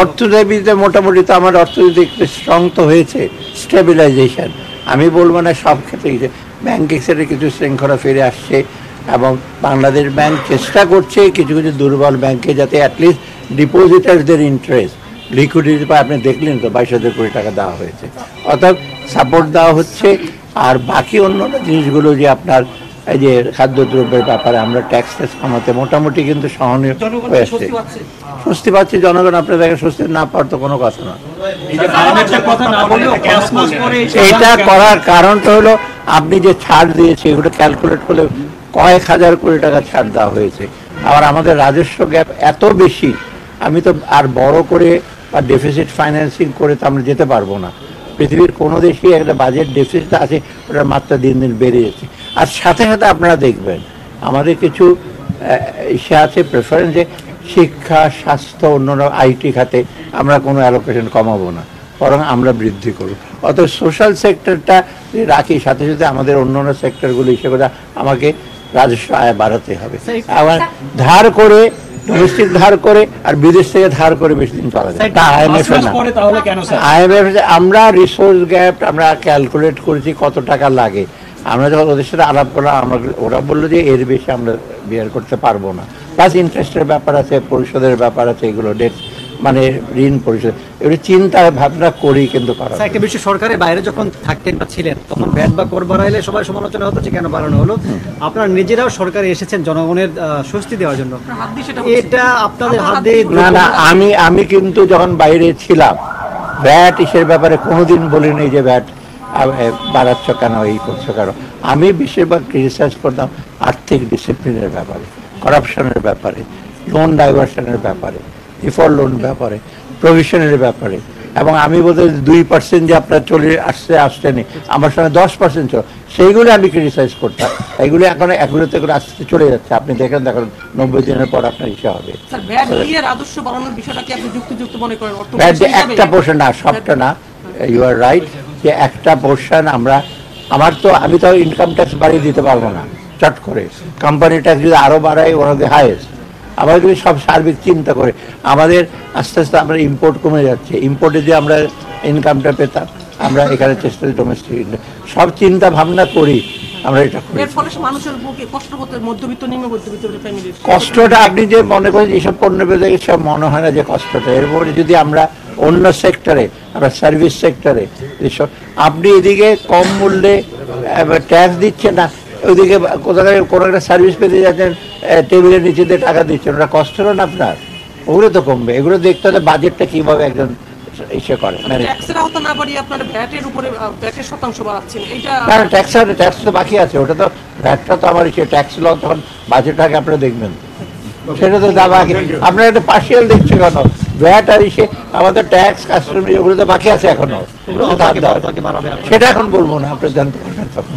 অর্থনীতিতে মোটামুটি তো আমার অর্থনীতি একটু স্ট্রং তো হয়েছে, স্টেবিলাইজেশন। আমি বলবো না সব ক্ষেত্রে, ব্যাংকিং সেক্টরে কিছু শৃঙ্খলা ফিরে আসছে এবং বাংলাদেশ ব্যাংক চেষ্টা করছে কিছু কিছু দুর্বল ব্যাংকে যাতে অ্যাটলিস্ট ডিপোজিটারদের ইন্টারেস্ট লিকুইডিটি পায়। আপনি দেখলেন তো 22,000 কোটি টাকা দেওয়া হয়েছে, অর্থাৎ সাপোর্ট দেওয়া হচ্ছে। আর বাকি অন্য জিনিসগুলো যে আপনার এই যে খাদ্যদ্রব্যের ব্যাপারে আমরা ট্যাক্স কমাতে মোটামুটি কিন্তু সহনীয় হয়ে আসছে, স্বস্তি পাচ্ছে জনগণ। আপনার দেখে স্বস্তি না পাওয়ার তো কোনো কথা না। এইটা করার কারণটা হলো আপনি যে ছাড় দিয়েছে এগুলো ক্যালকুলেট করলে কয়েক হাজার কোটি টাকা ছাড় দেওয়া হয়েছে। আবার আমাদের রাজস্ব গ্যাপ এত বেশি, আমি তো আর বড় করে বা ডেফিসিট ফাইন্যান্সিং করে তো আমরা যেতে পারবো না। পৃথিবীর কোনো দেশেই একটা বাজেট ডেফিসিট আছে, ওটার মাত্রা দিন দিন বেড়ে যাচ্ছে। আর সাথে সাথে আপনারা দেখবেন আমাদের কিছু ইসে আছে প্রেফারেন্সে, শিক্ষা, স্বাস্থ্য, অন্যান্য আইটি খাতে আমরা কোনো অ্যালোকেশন কমাবো না, বরং আমরা বৃদ্ধি করব। অত সোশ্যাল সেক্টরটা রাখি, সাথে সাথে আমাদের অন্যান্য সেক্টরগুলো হিসেবে আমাকে রাজস্ব আয় বাড়াতে হবে। আবার ধার করে, ডোমেস্টিক ধার করে আর বিদেশ থেকে ধার করে বেশি দিন চলা যায়। IMF আমরা রিসোর্স গ্যাপ আমরা ক্যালকুলেট করেছি কত টাকা লাগে। আমরা যখন ওদের সাথে আলাপ করলাম, ওরা বললো যে এর বেশি আমরা বিয়ার করতে পারবো না। প্লাস ইন্টারেস্টের ব্যাপার আছে, পরিশোধের ব্যাপার আছে, এগুলো ডেট মানে ঋণ পরিশোধ, এগুলো চিন্তা ভাবনা করি কিন্তু করা। একটা বিষয়, সরকারের বাইরে যখন থাকতেন বা ছিলেন তখন ভ্যাট বা কর বাড়াইলে সবাই সমালোচনা হতো যে কেন বাড়ানো হলো। আপনারা নিজেরাও সরকারে এসেছেন জনগণের স্বস্তি দেওয়ার জন্য, এটা আপনাদের হাত দিয়ে না না, আমি কিন্তু যখন বাইরে ছিলাম ভ্যাট ইসের ব্যাপারে কোনোদিন বলিনি যে ভ্যাট বাড়াচ্ছ কেন, এই করছো কেন। আমি বেশিরভাগ ক্রিটিসাইজ করতাম আর্থিক ডিসিপ্লিনের ব্যাপারে, করাপশনের ব্যাপারে, লোন ডাইভার্সনের ব্যাপারে, ডিফল্ট লোন ব্যাপারে, প্রভিশনের ব্যাপারে। এবং আমি বলতে 2% যে আপনার চলে আসছেনি, আমার সঙ্গে 10% ছিল, সেইগুলো আমি ক্রিটিসাইজ করতাম। এইগুলো এখন এগুলোতে করে আস্তে চলে যাচ্ছে। আপনি দেখেন 90 দিনের পর আপনার ইসে হবে। একটা পোর্শন না, সবটা না, ইউ আর রাইট, যে একটা পোর্শন আমি তো ইনকাম ট্যাক্স বাড়িয়ে দিতে পারবো না চট করে। কোম্পানি ট্যাক্স যদি আরো বাড়ায়, ওরা হাইয়েস্ট। আমাদের সব সার্বিক চিন্তা করে আমাদের আস্তে আস্তে আমরা ইম্পোর্ট কমে যাচ্ছে, ইম্পোর্টে যে আমরা ইনকামটা পেতাম, আমরা এখানে চেষ্টা করি ডোমেস্টিক, সব চিন্তা ভাবনা করি আমরা এটা করি। কষ্টটা আপনি যে মনে করেন এইসব পণ্য পেতে সব মনে হয় না যে কষ্টটা। এরপরে যদি আমরা অন্য সেক্টরে, আমরা সার্ভিস সেক্টরে, আপনি এদিকে কম মূল্যে ট্যাক্স দিচ্ছেন না, ওইদিকে কোথাও কোনো একটা সার্ভিস পেতে যাচ্ছেন, টেবিলের নিচে দিয়ে টাকা দিচ্ছেন, ওটা কষ্ট হলো না আপনার? ওগুলো তো কমবে। এগুলো দেখতে হলে বাজেটটা কিভাবে একজন ইসে করে। ট্যাক্স তো বাকি আছে, ওটা তো ভ্যাটটা তো আমার ইসে ট্যাক্স ল তখন বাজেট আগে আপনারা দেখবেন, সেটা তো দাবা আগে আপনারা একটা পার্সিয়াল দেখছে কেন? ভ্যাট আর ইসে আমাদের ট্যাক্স কাস্টমার ওগুলো তো বাকি আছে এখনো, সেটা এখন বলবো না, আপনারা জানতে পারবেন তখন।